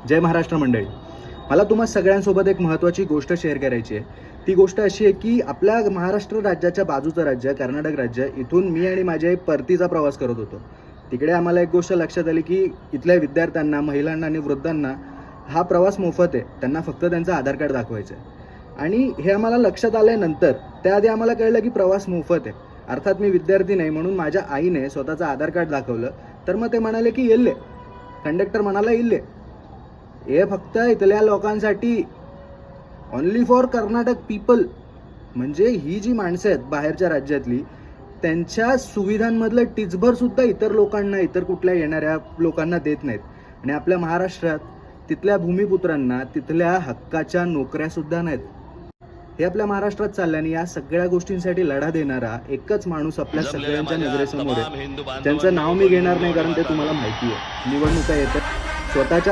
जय महाराष्ट्र मंडळी. मला तुम्हा सगळ्यांसोबत एक महत्त्वाची गोष्ट शेअर करायची आहे. ती गोष्ट अशी आहे की आपल्या महाराष्ट्र राज्याच्या बाजूचं राज्य कर्नाटक राज्य, इथून मी आणि माझी आई परतीचा प्रवास करत होतो. तिकडे आम्हाला एक गोष्ट लक्षात आली की इथल्या विद्यार्थ्यांना, महिलांना आणि वृद्धांना हा प्रवास मोफत आहे. त्यांना फक्त त्यांचं आधार कार्ड दाखवायचं आहे. आणि हे आम्हाला लक्षात आल्यानंतर त्याआधी आम्हाला कळलं की प्रवास मोफत आहे. अर्थात मी विद्यार्थी नाही म्हणून माझ्या आईने स्वतःचं आधार कार्ड दाखवलं. तर मग ते म्हणाले की येल्ले, कंडक्टर म्हणाला इल्ले, हे फक्त इथल्या लोकांसाठी, ओनली फॉर कर्नाटक पीपल. म्हणजे ही जी माणसं आहेत बाहेरच्या राज्यातली, त्यांच्या सुविधांमधलं टिचभर सुद्धा इतर लोकांना, इतर कुठल्या येणाऱ्या लोकांना देत नाहीत. आणि आपल्या महाराष्ट्रात तिथल्या भूमिपुत्रांना तिथल्या हक्काच्या नोकऱ्या सुद्धा नाहीत. हे आपल्या महाराष्ट्रात चालल्याने या सगळ्या गोष्टींसाठी लढा देणारा एकच माणूस आपल्या सगळ्यांच्या नजरेसमोर आहे. त्यांचं नाव मी घेणार नाही कारण ते तुम्हाला माहिती आहे. निवडणुका येतात, स्वतःच्या